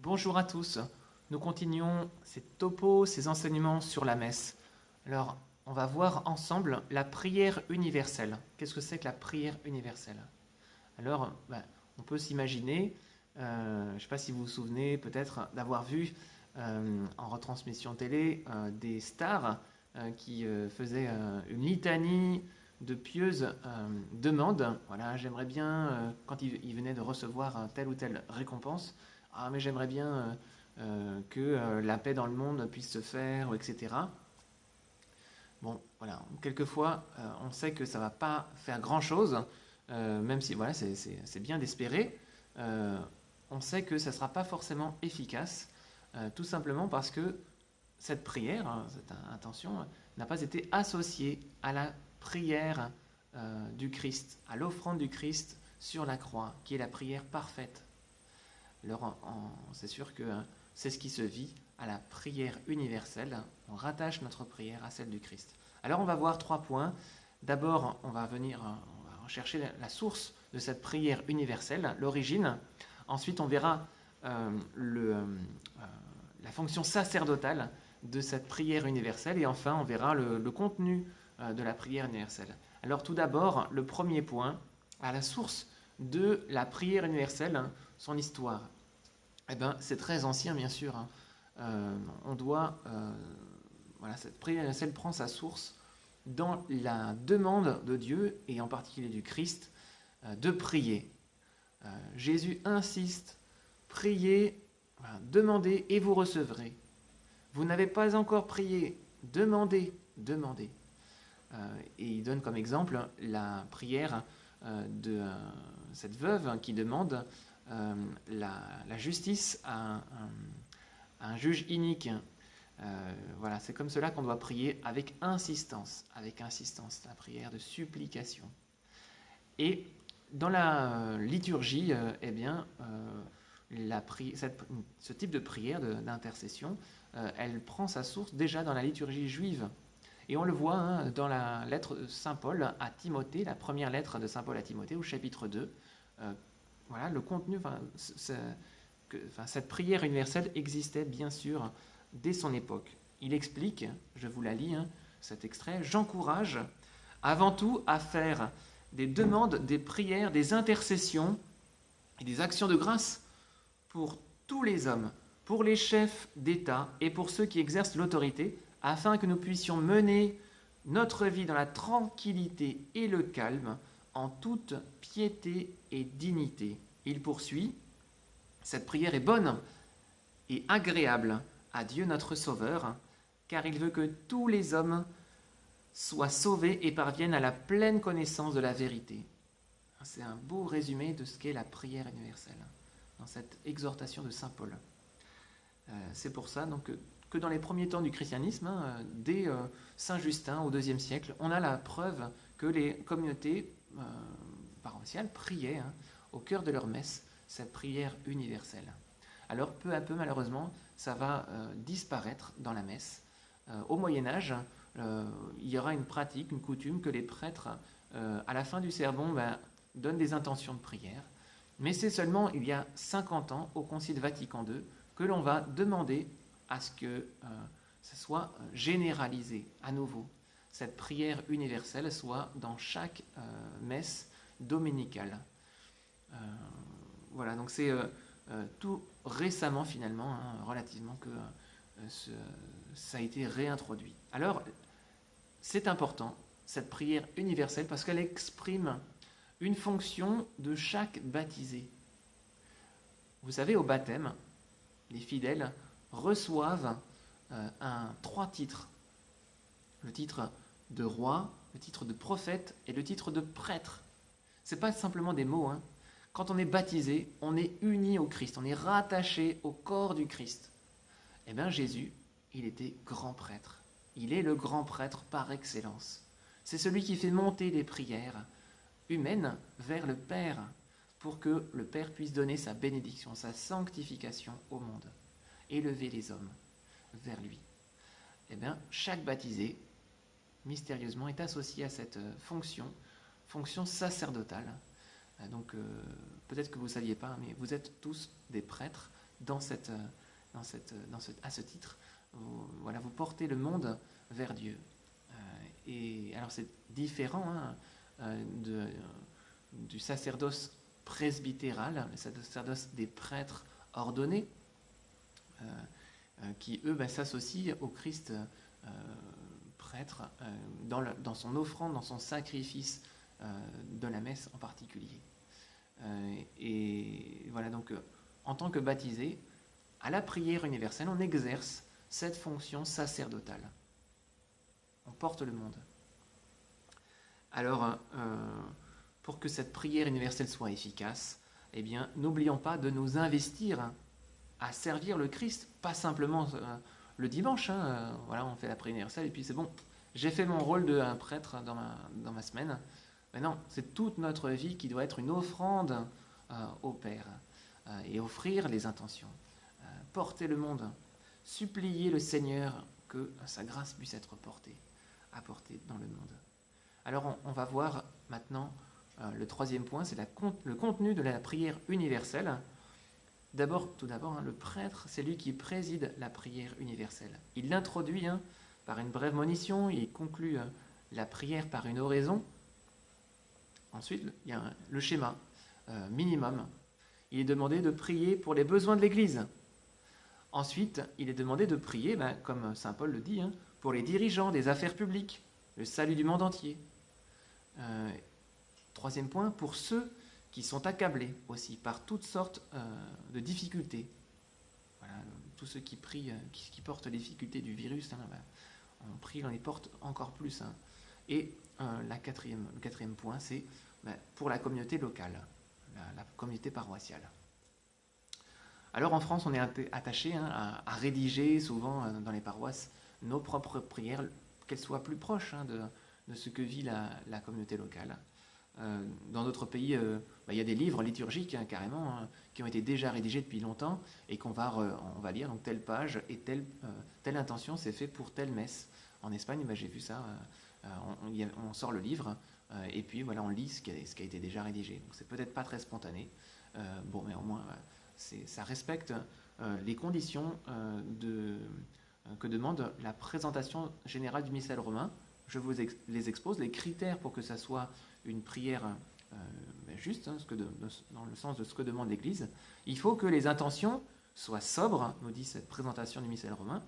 Bonjour à tous, nous continuons ces topos, ces enseignements sur la messe. Alors, on va voir ensemble la prière universelle. Qu'est-ce que c'est que la prière universelle? Alors, on peut s'imaginer, je ne sais pas si vous vous souvenez peut-être d'avoir vu en retransmission télé des stars qui faisaient une litanie de pieuses demandes. Voilà, j'aimerais bien, quand ils venaient de recevoir telle ou telle récompense, ah mais j'aimerais bien que la paix dans le monde puisse se faire, etc. Bon, voilà, quelquefois on sait que ça ne va pas faire grand-chose, même si voilà, c'est bien d'espérer. On sait que ça ne sera pas forcément efficace, tout simplement parce que cette prière, cette intention, n'a pas été associée à la prière du Christ, à l'offrande du Christ sur la croix, qui est la prière parfaite. Alors, c'est sûr que c'est ce qui se vit à la prière universelle. On rattache notre prière à celle du Christ. Alors, on va voir 3 points. D'abord, on va rechercher la source de cette prière universelle, l'origine. Ensuite, on verra la fonction sacerdotale de cette prière universelle. Et enfin, on verra le contenu de la prière universelle. Alors, tout d'abord, le premier point, à la source de la prière universelle, son histoire. Eh bien, c'est très ancien, bien sûr. Cette prière universelle prend sa source dans la demande de Dieu, et en particulier du Christ, de prier. Jésus insiste, priez, demandez et vous recevrez. Vous n'avez pas encore prié, demandez, demandez. Et il donne comme exemple la prière de cette veuve qui demande la justice à un juge inique. Voilà, c'est comme cela qu'on doit prier avec insistance, la prière de supplication. Et dans la liturgie, ce type de prière d'intercession, elle prend sa source déjà dans la liturgie juive. Et on le voit dans la lettre de Saint Paul à Timothée, la première lettre de Saint Paul à Timothée, au chapitre 2. Voilà, le contenu, cette prière universelle existait bien sûr dès son époque. Il explique, je vous la lis, cet extrait, « J'encourage avant tout à faire des demandes, des prières, des intercessions et des actions de grâce pour tous les hommes, pour les chefs d'État et pour ceux qui exercent l'autorité, afin que nous puissions mener notre vie dans la tranquillité et le calme, en toute piété et dignité. » Il poursuit, « Cette prière est bonne et agréable à Dieu notre Sauveur, car il veut que tous les hommes soient sauvés et parviennent à la pleine connaissance de la vérité. » C'est un beau résumé de ce qu'est la prière universelle, dans cette exhortation de saint Paul. C'est pour ça donc, que dans les premiers temps du christianisme, dès saint Justin au IIe siècle, on a la preuve que les communautés paroissiales priaient au cœur de leur messe cette prière universelle. Alors peu à peu, malheureusement, ça va disparaître dans la messe. Au Moyen-Âge, il y aura une pratique, une coutume que les prêtres, à la fin du sermon, donnent des intentions de prière. Mais c'est seulement il y a 50 ans, au Concile Vatican II, que l'on va demander à ce que ça soit généralisé à nouveau. Cette prière universelle soit dans chaque messe dominicale. Voilà, donc c'est tout récemment finalement, relativement, que ça a été réintroduit. Alors, c'est important, cette prière universelle, parce qu'elle exprime une fonction de chaque baptisé. Vous savez, au baptême, les fidèles reçoivent 3 titres. Le titre de roi, le titre de prophète et le titre de prêtre. Ce n'est pas simplement des mots. Quand on est baptisé, on est uni au Christ, on est rattaché au corps du Christ. Eh bien, Jésus, il était grand prêtre. Il est le grand prêtre par excellence. C'est celui qui fait monter les prières humaines vers le Père, pour que le Père puisse donner sa bénédiction, sa sanctification au monde, élever les hommes vers lui. Eh bien, chaque baptisé, mystérieusement, est associé à cette fonction sacerdotale. Donc, peut-être que vous ne saviez pas, mais vous êtes tous des prêtres à ce titre, vous portez le monde vers Dieu. Et alors c'est différent du sacerdoce presbytéral, le sacerdoce des prêtres ordonnés, qui eux s'associent au Christ prêtre dans son offrande, dans son sacrifice de la messe en particulier. Et voilà, donc en tant que baptisé, à la prière universelle, on exerce cette fonction sacerdotale. On porte le monde. Alors, pour que cette prière universelle soit efficace, eh bien, n'oublions pas de nous investir à servir le Christ, pas simplement le dimanche. Voilà, on fait la prière universelle et puis c'est bon, j'ai fait mon rôle de prêtre dans ma semaine. Mais non, c'est toute notre vie qui doit être une offrande au Père et offrir les intentions, porter le monde, supplier le Seigneur que sa grâce puisse être apportée dans le monde. Alors on va voir maintenant le troisième point, c'est le contenu de la prière universelle. Tout d'abord, le prêtre, c'est lui qui préside la prière universelle. Il l'introduit par une brève monition, il conclut la prière par une oraison. Ensuite, il y a le schéma minimum. Il est demandé de prier pour les besoins de l'Église. Ensuite, il est demandé de prier, comme saint Paul le dit, pour les dirigeants des affaires publiques, le salut du monde entier. Troisième point, pour ceux qui sont accablés aussi par toutes sortes de difficultés. Voilà, tous ceux qui prient, qui portent les difficultés du virus, on prie, on les porte encore plus. Et le quatrième point, c'est pour la communauté locale, la communauté paroissiale. Alors en France, on est attaché à rédiger souvent dans les paroisses nos propres prières, qu'elles soient plus proches de ce que vit la communauté locale. Dans d'autres pays, il y a des livres liturgiques carrément qui ont été déjà rédigés depuis longtemps et on va lire donc telle page et telle intention c'est fait pour telle messe. En Espagne, j'ai vu ça, on sort le livre et puis voilà, on lit ce qui a été déjà rédigé. Donc c'est peut-être pas très spontané, mais au moins ça respecte les conditions que demande la présentation générale du missel romain. Je vous les expose, les critères pour que ça soit une prière juste, dans le sens de ce que demande l'Église. Il faut que les intentions soient sobres, nous dit cette présentation du missel romain,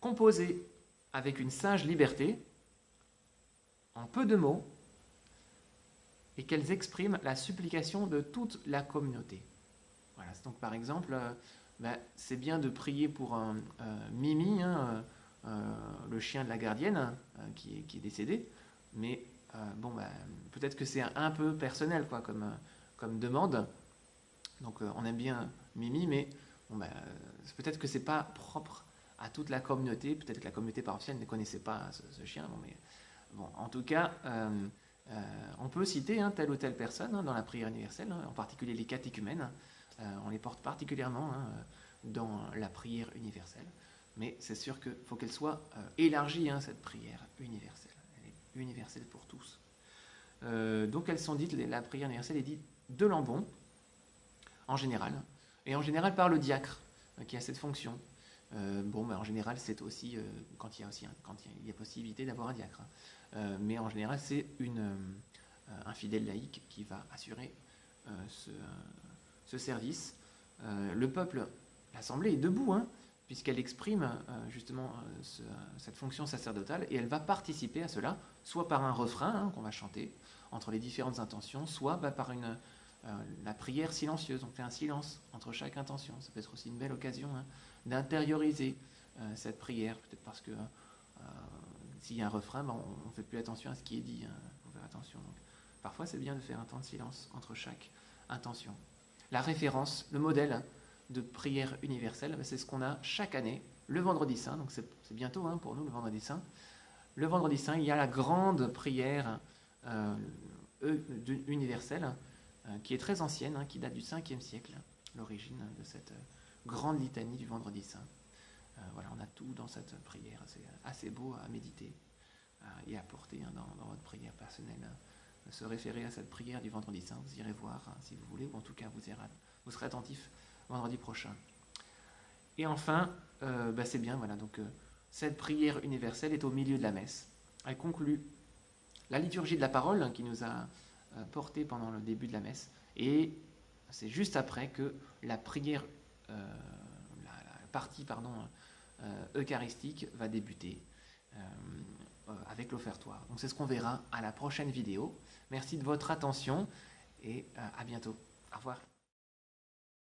composées avec une sage liberté, en peu de mots, et qu'elles expriment la supplication de toute la communauté. Voilà, donc par exemple, c'est bien de prier pour Mimi, le chien de la gardienne qui est décédé, mais peut-être que c'est un peu personnel comme demande. Donc on aime bien Mimi, mais peut-être que c'est pas propre à toute la communauté. Peut-être que la communauté paroissiale ne connaissait pas ce chien. En tout cas, on peut citer telle ou telle personne dans la prière universelle, en particulier les catéchumènes. On les porte particulièrement dans la prière universelle. Mais c'est sûr qu'il faut qu'elle soit élargie, cette prière universelle. Elle est universelle pour tous. Donc elles sont dites, la prière universelle est dite de l'ambon, en général, et en général par le diacre, qui a cette fonction. En général, c'est aussi quand il y a possibilité d'avoir un diacre. Mais en général, c'est un fidèle laïque qui va assurer ce service. Le peuple, l'assemblée est debout, puisqu'elle exprime justement cette fonction sacerdotale, et elle va participer à cela, soit par un refrain qu'on va chanter entre les différentes intentions, soit par la prière silencieuse. On fait un silence entre chaque intention. Ça peut être aussi une belle occasion d'intérioriser cette prière, peut-être parce que s'il y a un refrain, on ne fait plus attention à ce qui est dit. Faut faire attention. Donc, parfois, c'est bien de faire un temps de silence entre chaque intention. La référence, le modèle de prière universelle, c'est ce qu'on a chaque année, le vendredi saint. Donc c'est bientôt pour nous, le vendredi saint. Le vendredi saint, il y a la grande prière universelle, qui est très ancienne, qui date du 5e siècle, l'origine de cette grande litanie du vendredi saint. On a tout dans cette prière, c'est assez beau à méditer et à porter dans votre prière personnelle. Se référer à cette prière du vendredi saint, vous irez voir si vous voulez, ou en tout cas vous serez attentif vendredi prochain. Et enfin, c'est bien, voilà, donc cette prière universelle est au milieu de la messe. Elle conclut la liturgie de la parole qui nous a porté pendant le début de la messe, et c'est juste après que la prière, la partie eucharistique va débuter avec l'offertoire. Donc c'est ce qu'on verra à la prochaine vidéo. Merci de votre attention et à bientôt. Au revoir.